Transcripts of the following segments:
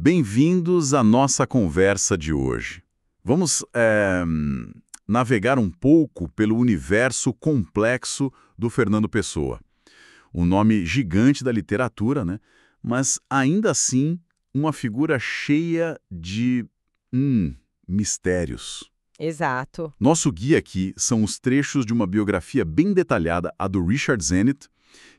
Bem-vindos à nossa conversa de hoje. Vamos navegar um pouco pelo universo complexo do Fernando Pessoa. Um nome gigante da literatura, né? Mas ainda assim uma figura cheia de mistérios. Exato. Nosso guia aqui são os trechos de uma biografia bem detalhada, a do Richard Zenit,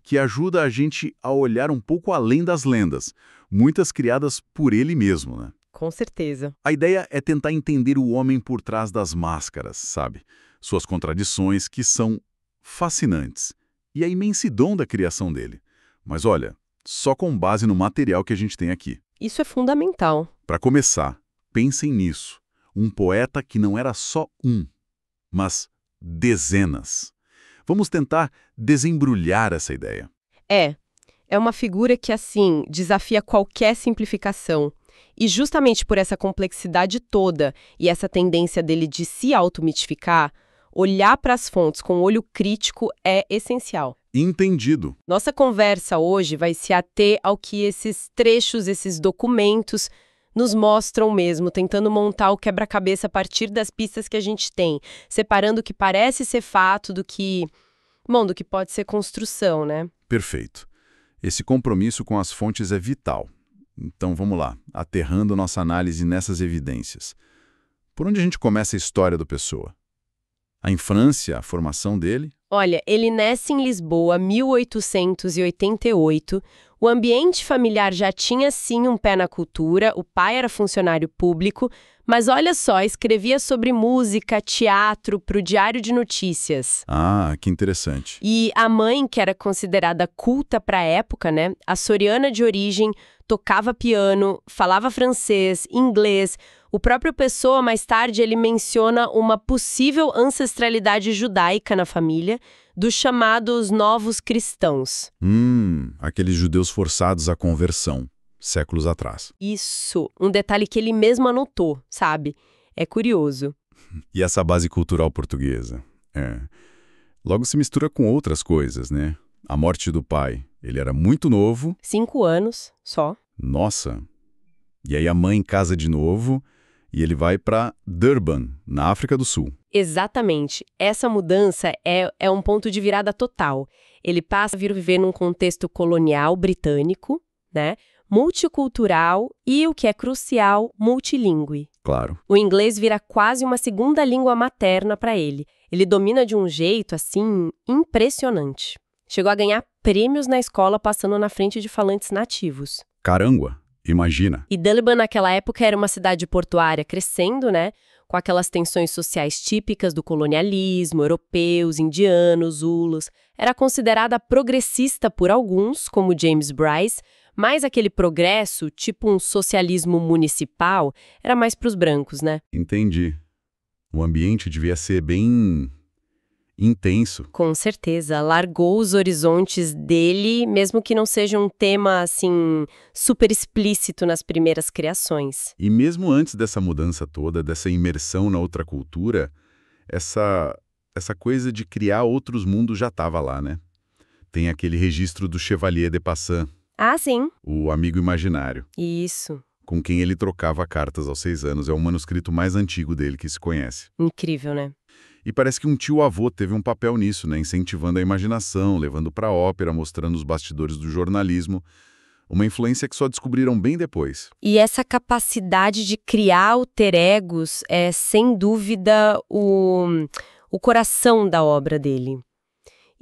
que ajuda a gente a olhar um pouco além das lendas, muitas criadas por ele mesmo, né? Com certeza. A ideia é tentar entender o homem por trás das máscaras, sabe? Suas contradições que são fascinantes e a imensidão da criação dele. Mas olha, só com base no material que a gente tem aqui. Isso é fundamental. Para começar, pensem nisso. Um poeta que não era só um, mas dezenas. Vamos tentar desembrulhar essa ideia. É uma figura que, assim, desafia qualquer simplificação. E justamente por essa complexidade toda e essa tendência dele de se automitificar, olhar para as fontes com olho crítico é essencial. Entendido. Nossa conversa hoje vai se ater ao que esses trechos, esses documentos nos mostram mesmo, tentando montar o quebra-cabeça a partir das pistas que a gente tem, separando o que parece ser fato do que pode ser construção, né? Perfeito. Esse compromisso com as fontes é vital. Então vamos lá, aterrando nossa análise nessas evidências. Por onde a gente começa a história do Pessoa? A infância, a formação dele? Olha, ele nasce em Lisboa, 1888. O ambiente familiar já tinha, sim, um pé na cultura. O pai era funcionário público, mas olha só, escrevia sobre música, teatro, para o Diário de Notícias. Ah, que interessante. E a mãe, que era considerada culta para a época, né? Açoriana de origem, tocava piano, falava francês, inglês. O próprio Pessoa, mais tarde, ele menciona uma possível ancestralidade judaica na família, dos chamados novos cristãos. Aqueles judeus forçados à conversão, séculos atrás. Isso, um detalhe que ele mesmo anotou, sabe? É curioso. E essa base cultural portuguesa? Logo se mistura com outras coisas, né? A morte do pai. Ele era muito novo. 5 anos, só. Nossa! E aí a mãe casa de novo e ele vai para Durban, na África do Sul. Exatamente. Essa mudança é um ponto de virada total. Ele passa a viver num contexto colonial britânico, né? Multicultural e, o que é crucial, multilingüe. Claro. O inglês vira quase uma segunda língua materna para ele. Ele domina de um jeito, assim, impressionante. Chegou a ganhar prêmios na escola passando na frente de falantes nativos. Caramba, imagina. E Durban, naquela época, era uma cidade portuária crescendo, né? Com aquelas tensões sociais típicas do colonialismo, europeus, indianos, zulos. Era considerada progressista por alguns, como James Bryce, mas aquele progresso, tipo um socialismo municipal, era mais para os brancos, né? Entendi. O ambiente devia ser bem intenso. Com certeza, largou os horizontes dele, mesmo que não seja um tema, assim, super explícito nas primeiras criações. E mesmo antes dessa mudança toda, dessa imersão na outra cultura, essa coisa de criar outros mundos já estava lá, né? Tem aquele registro do Chevalier de Passan. Ah, sim. O amigo imaginário. Isso. Com quem ele trocava cartas aos 6 anos. É o manuscrito mais antigo dele que se conhece. Incrível, né? E parece que um tio-avô teve um papel nisso, né? Incentivando a imaginação, levando para a ópera, mostrando os bastidores do jornalismo. Uma influência que só descobriram bem depois. E essa capacidade de criar alter egos é, sem dúvida, o coração da obra dele.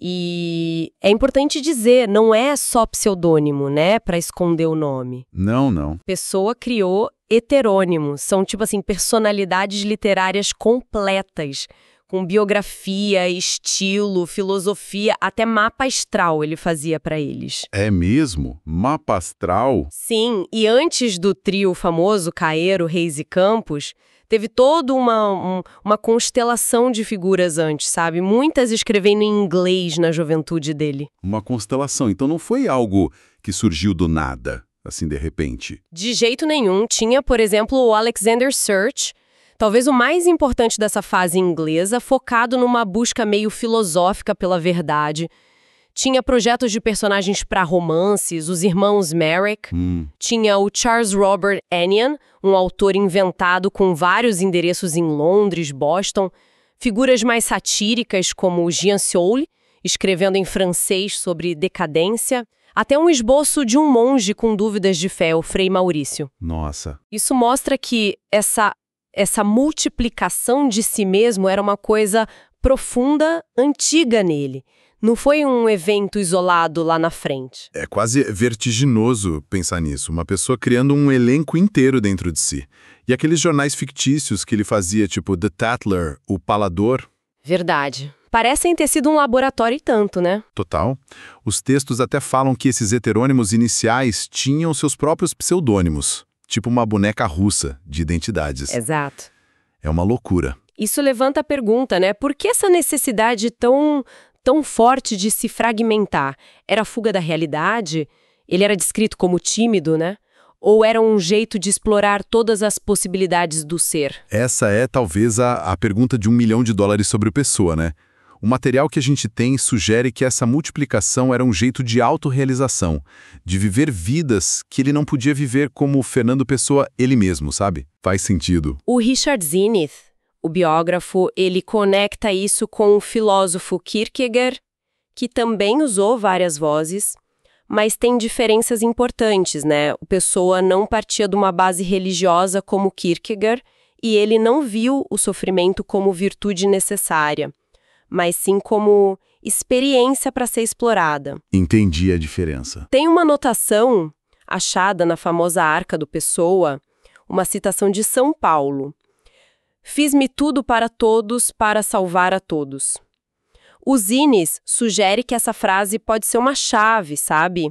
E é importante dizer, não é só pseudônimo, né, para esconder o nome. Não. Pessoa criou heterônimos, são tipo assim, personalidades literárias completas, com biografia, estilo, filosofia, até mapa astral ele fazia para eles. É mesmo? Mapa astral? Sim, e antes do trio famoso Caeiro, Reis e Campos, teve toda uma constelação de figuras antes, sabe? Muitas escrevendo em inglês na juventude dele. Uma constelação, então não foi algo que surgiu do nada, assim de repente. De jeito nenhum. Tinha, por exemplo, o Alexander Search, talvez o mais importante dessa fase inglesa, focado numa busca meio filosófica pela verdade. Tinha projetos de personagens para romances, os irmãos Merrick. Tinha o Charles Robert Enion, um autor inventado com vários endereços em Londres, Boston. Figuras mais satíricas como o Jean Saul, escrevendo em francês sobre decadência. Até um esboço de um monge com dúvidas de fé, o Frei Maurício. Nossa. Isso mostra que essa multiplicação de si mesmo era uma coisa profunda, antiga nele. Não foi um evento isolado lá na frente. É quase vertiginoso pensar nisso. Uma pessoa criando um elenco inteiro dentro de si. E aqueles jornais fictícios que ele fazia, tipo The Tatler, O Palador. Verdade. Parecem ter sido um laboratório e tanto, né? Total. Os textos até falam que esses heterônimos iniciais tinham seus próprios pseudônimos. Tipo uma boneca russa de identidades. Exato. É uma loucura. Isso levanta a pergunta, né? Por que essa necessidade tão forte de se fragmentar? Era a fuga da realidade? Ele era descrito como tímido, né? Ou era um jeito de explorar todas as possibilidades do ser? Essa é talvez a pergunta de $1 milhão sobre o Pessoa, né? O material que a gente tem sugere que essa multiplicação era um jeito de autorrealização, de viver vidas que ele não podia viver como Fernando Pessoa ele mesmo, sabe? Faz sentido. O Richard Zenith, o biógrafo, ele conecta isso com o filósofo Kierkegaard, que também usou várias vozes, mas tem diferenças importantes, né? O Pessoa não partia de uma base religiosa como Kierkegaard e ele não viu o sofrimento como virtude necessária, mas sim como experiência para ser explorada. Entendi a diferença. Tem uma anotação achada na famosa Arca do Pessoa, uma citação de São Paulo. Fiz-me tudo para todos para salvar a todos. O Zines sugere que essa frase pode ser uma chave, sabe?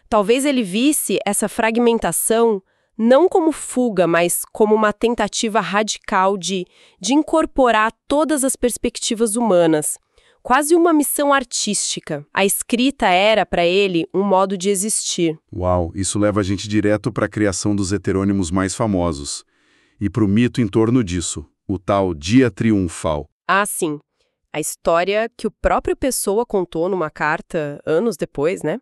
Talvez ele visse essa fragmentação não como fuga, mas como uma tentativa radical de incorporar todas as perspectivas humanas. Quase uma missão artística. A escrita era, para ele, um modo de existir. Uau, isso leva a gente direto para a criação dos heterônimos mais famosos. E para o mito em torno disso, o tal Dia Triunfal. Ah, sim. A história que o próprio Pessoa contou numa carta anos depois, né?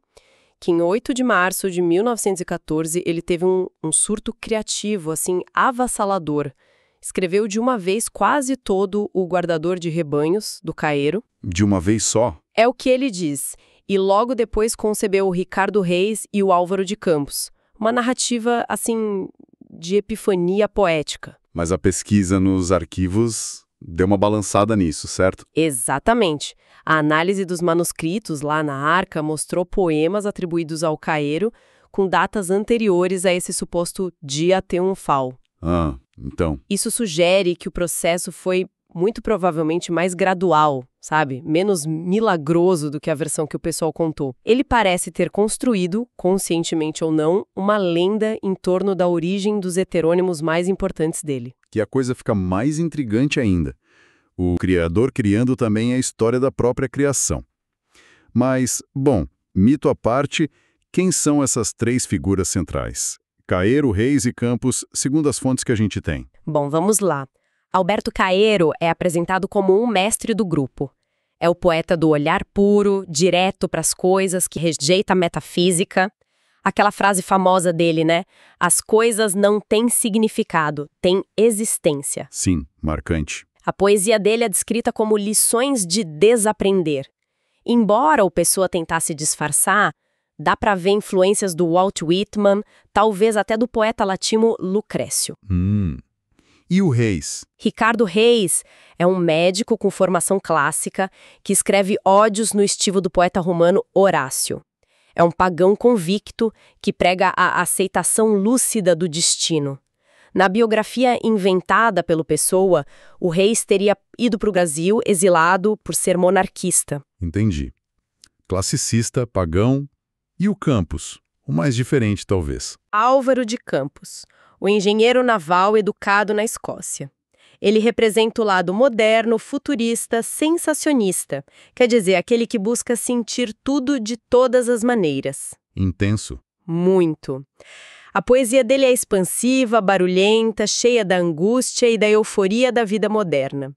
Que em 8 de março de 1914 ele teve um surto criativo, assim, avassalador. Escreveu de uma vez quase todo o Guardador de Rebanhos, do Caeiro. De uma vez só? É o que ele diz. E logo depois concebeu o Ricardo Reis e o Álvaro de Campos. Uma narrativa, assim, de epifania poética. Mas a pesquisa nos arquivos deu uma balançada nisso, certo? Exatamente. A análise dos manuscritos lá na Arca mostrou poemas atribuídos ao Caeiro com datas anteriores a esse suposto dia triunfal. Ah, então. Isso sugere que o processo foi muito provavelmente mais gradual, sabe? Menos milagroso do que a versão que o pessoal contou. Ele parece ter construído, conscientemente ou não, uma lenda em torno da origem dos heterônimos mais importantes dele. Que a coisa fica mais intrigante ainda. O criador criando também a história da própria criação. Mas, bom, mito à parte, quem são essas três figuras centrais? Caeiro, Reis e Campos, segundo as fontes que a gente tem. Bom, vamos lá. Alberto Caeiro é apresentado como um mestre do grupo. É o poeta do olhar puro, direto para as coisas, que rejeita a metafísica. Aquela frase famosa dele, né? As coisas não têm significado, têm existência. Sim, marcante. A poesia dele é descrita como lições de desaprender. Embora o Pessoa tentasse disfarçar, dá para ver influências do Walt Whitman, talvez até do poeta latino Lucrécio. E o Reis? Ricardo Reis é um médico com formação clássica que escreve ódios no estilo do poeta romano Horácio. É um pagão convicto que prega a aceitação lúcida do destino. Na biografia inventada pelo Pessoa, o Reis teria ido para o Brasil exilado por ser monarquista. Entendi. Classicista, pagão. E o Campos? O mais diferente, talvez. Álvaro de Campos, o engenheiro naval educado na Escócia. Ele representa o lado moderno, futurista, sensacionista. Quer dizer, aquele que busca sentir tudo de todas as maneiras. Intenso. Muito. A poesia dele é expansiva, barulhenta, cheia da angústia e da euforia da vida moderna.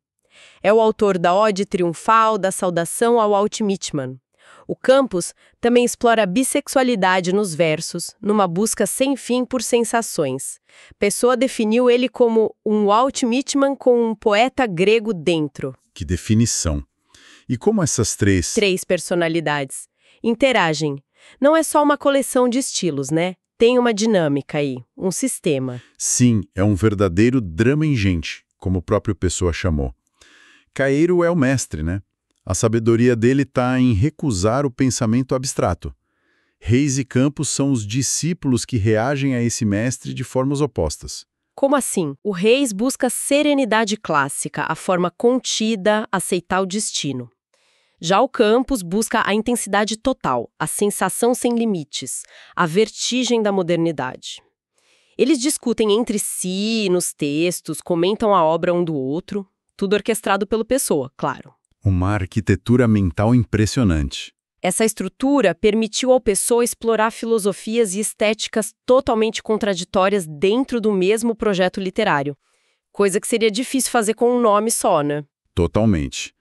É o autor da Ode Triunfal, da Saudação ao Walt Whitman. O Campos também explora a bissexualidade nos versos, numa busca sem fim por sensações. Pessoa definiu ele como um Walt Whitman com um poeta grego dentro. Que definição! E como essas três... Três personalidades interagem. Não é só uma coleção de estilos, né? Tem uma dinâmica aí, um sistema. Sim, é um verdadeiro drama ingente, como o próprio Pessoa chamou. Caeiro é o mestre, né? A sabedoria dele está em recusar o pensamento abstrato. Reis e Campos são os discípulos que reagem a esse mestre de formas opostas. Como assim? O Reis busca serenidade clássica, a forma contida, aceitar o destino. Já o Campos busca a intensidade total, a sensação sem limites, a vertigem da modernidade. Eles discutem entre si, nos textos, comentam a obra um do outro, tudo orquestrado pelo Pessoa, claro. Uma arquitetura mental impressionante. Essa estrutura permitiu ao Pessoa explorar filosofias e estéticas totalmente contraditórias dentro do mesmo projeto literário, coisa que seria difícil fazer com um nome só, né? Totalmente.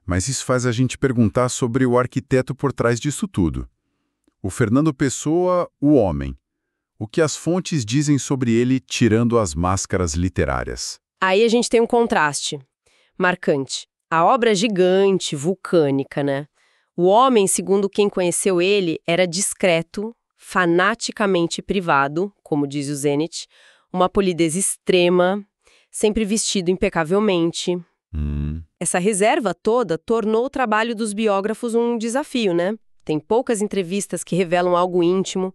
Mas isso faz a gente perguntar sobre o arquiteto por trás disso tudo. O Fernando Pessoa, o homem. O que as fontes dizem sobre ele tirando as máscaras literárias? Aí a gente tem um contraste marcante. A obra é gigante, vulcânica, né? O homem, segundo quem conheceu ele, era discreto, fanaticamente privado, como diz o Zenit, uma polidez extrema, sempre vestido impecavelmente. Essa reserva toda tornou o trabalho dos biógrafos um desafio, né? Tem poucas entrevistas que revelam algo íntimo,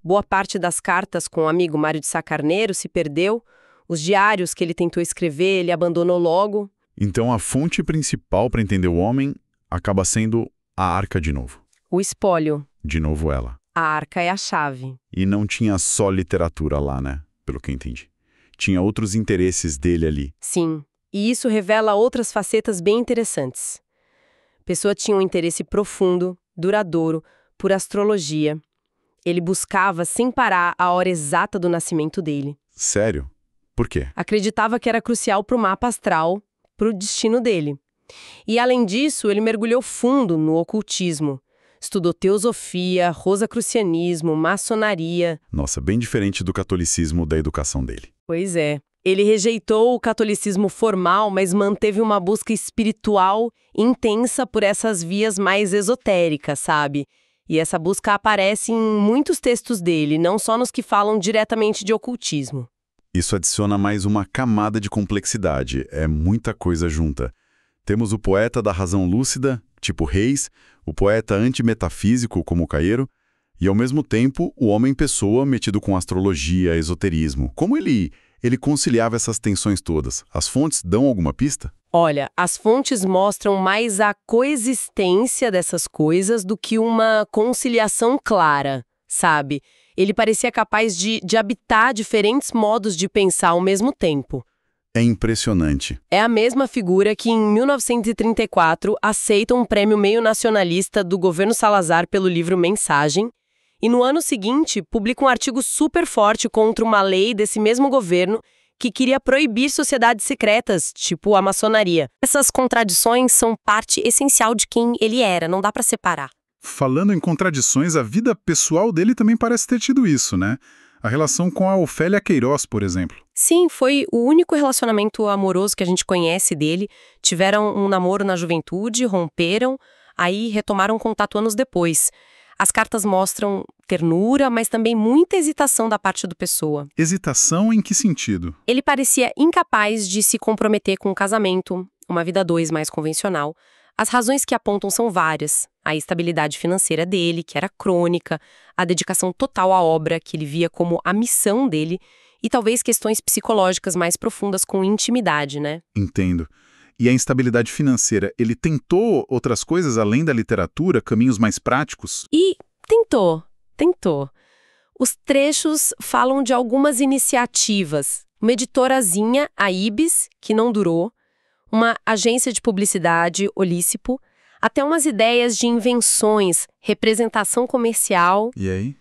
boa parte das cartas com o amigo Mário de Sá Carneiro se perdeu, os diários que ele tentou escrever ele abandonou logo. Então a fonte principal para entender o homem acaba sendo a Arca de novo. O espólio. De novo ela. A Arca é a chave. E não tinha só literatura lá, né? Pelo que eu entendi. Tinha outros interesses dele ali. Sim. E isso revela outras facetas bem interessantes. Pessoa tinha um interesse profundo, duradouro, por astrologia. Ele buscava, sem parar, a hora exata do nascimento dele. Sério? Por quê? Acreditava que era crucial para o mapa astral, para o destino dele. E, além disso, ele mergulhou fundo no ocultismo. Estudou teosofia, rosacrucianismo, maçonaria. Nossa, bem diferente do catolicismo da educação dele. Pois é. Ele rejeitou o catolicismo formal, mas manteve uma busca espiritual intensa por essas vias mais esotéricas, sabe? E essa busca aparece em muitos textos dele, não só nos que falam diretamente de ocultismo. Isso adiciona mais uma camada de complexidade, é muita coisa junta. Temos o poeta da razão lúcida, tipo Reis, o poeta antimetafísico, como Caeiro, e ao mesmo tempo o homem-pessoa metido com astrologia, esoterismo. Como ele conciliava essas tensões todas? As fontes dão alguma pista? Olha, as fontes mostram mais a coexistência dessas coisas do que uma conciliação clara, sabe? Ele parecia capaz de habitar diferentes modos de pensar ao mesmo tempo. É impressionante. É a mesma figura que, em 1934, aceita um prêmio meio nacionalista do governo Salazar pelo livro Mensagem, e no ano seguinte publica um artigo super forte contra uma lei desse mesmo governo que queria proibir sociedades secretas, tipo a maçonaria. Essas contradições são parte essencial de quem ele era, não dá pra separar. Falando em contradições, a vida pessoal dele também parece ter tido isso, né? A relação com a Ofélia Queiroz, por exemplo. Sim, foi o único relacionamento amoroso que a gente conhece dele. Tiveram um namoro na juventude, romperam, aí retomaram contato anos depois. As cartas mostram ternura, mas também muita hesitação da parte do Pessoa. Hesitação em que sentido? Ele parecia incapaz de se comprometer com um casamento, uma vida a dois mais convencional. As razões que apontam são várias. A estabilidade financeira dele, que era crônica, a dedicação total à obra, que ele via como a missão dele, e talvez questões psicológicas mais profundas com intimidade, né? Entendo. E a instabilidade financeira, ele tentou outras coisas além da literatura, caminhos mais práticos? E tentou. Os trechos falam de algumas iniciativas. Uma editorazinha, a Ibis, que não durou, uma agência de publicidade, Olícipo, até umas ideias de invenções, representação comercial. E aí?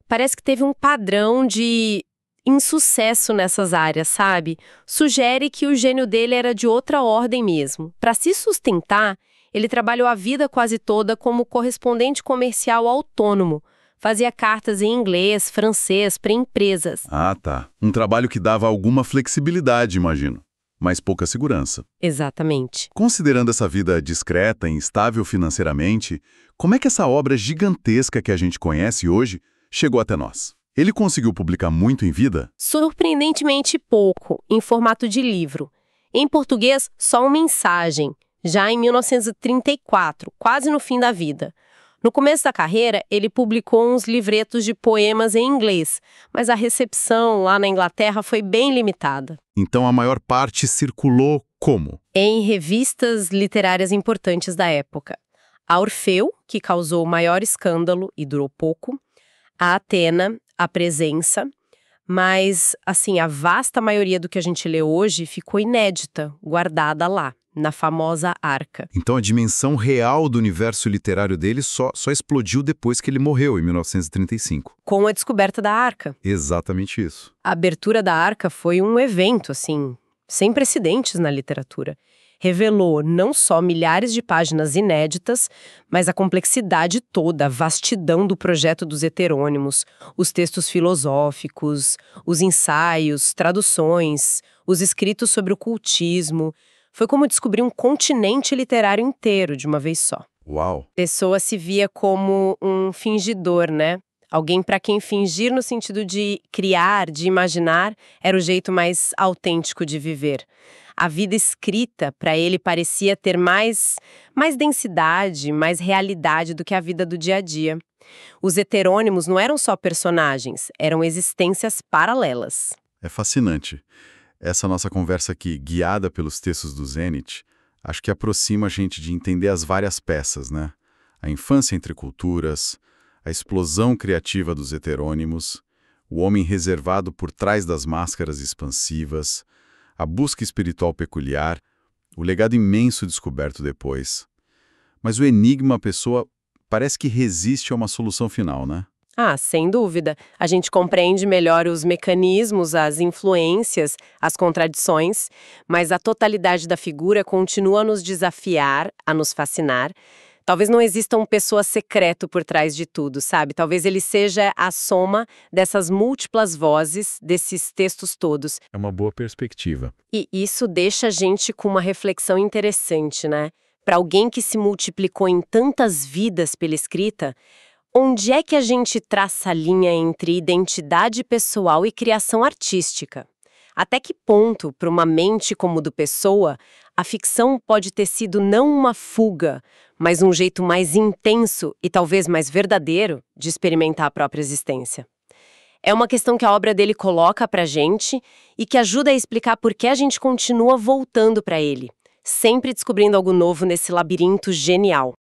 Parece que teve um padrão de insucesso nessas áreas, sabe? Sugere que o gênio dele era de outra ordem mesmo. Para se sustentar, Ele trabalhou a vida quase toda como correspondente comercial autônomo. Fazia cartas em inglês, francês, para empresas. Ah, tá. Um trabalho que dava alguma flexibilidade, imagino, mas pouca segurança. Exatamente. Considerando essa vida discreta e instável financeiramente, como é que essa obra gigantesca que a gente conhece hoje chegou até nós? Ele conseguiu publicar muito em vida? Surpreendentemente pouco, em formato de livro. Em português, só uma mensagem, já em 1934, quase no fim da vida. No começo da carreira, ele publicou uns livretos de poemas em inglês, mas a recepção lá na Inglaterra foi bem limitada. Então a maior parte circulou como? Em revistas literárias importantes da época. A Orfeu, que causou o maior escândalo e durou pouco, a Atena, a Presença, mas, assim, a vasta maioria do que a gente lê hoje ficou inédita, guardada lá, na famosa Arca. Então a dimensão real do universo literário dele só explodiu depois que ele morreu, em 1935. Com a descoberta da Arca. Exatamente isso. A abertura da Arca foi um evento, assim, sem precedentes na literatura. Revelou não só milhares de páginas inéditas, mas a complexidade toda, a vastidão do projeto dos heterônimos, os textos filosóficos, os ensaios, traduções, os escritos sobre o cultismo. Foi como descobrir um continente literário inteiro de uma vez só. Uau! Pessoa se via como um fingidor, né? Alguém para quem fingir no sentido de criar, de imaginar, era o jeito mais autêntico de viver. A vida escrita, para ele, parecia ter mais densidade, mais realidade do que a vida do dia a dia. Os heterônimos não eram só personagens, eram existências paralelas. É fascinante. Essa nossa conversa aqui, guiada pelos textos do Zenit, acho que aproxima a gente de entender as várias peças, né? A infância entre culturas, a explosão criativa dos heterônimos, o homem reservado por trás das máscaras expansivas, a busca espiritual peculiar, o legado imenso descoberto depois. Mas o enigma, a pessoa, parece que resiste a uma solução final, né? Ah, sem dúvida. A gente compreende melhor os mecanismos, as influências, as contradições, mas a totalidade da figura continua a nos desafiar, a nos fascinar. Talvez não exista um pessoa secreto por trás de tudo, sabe? Talvez ele seja a soma dessas múltiplas vozes, desses textos todos. É uma boa perspectiva. E isso deixa a gente com uma reflexão interessante, né? Para alguém que se multiplicou em tantas vidas pela escrita, onde é que a gente traça a linha entre identidade pessoal e criação artística? Até que ponto, para uma mente como do Pessoa, a ficção pode ter sido não uma fuga, mas um jeito mais intenso e talvez mais verdadeiro de experimentar a própria existência? É uma questão que a obra dele coloca pra gente e que ajuda a explicar por que a gente continua voltando para ele, sempre descobrindo algo novo nesse labirinto genial.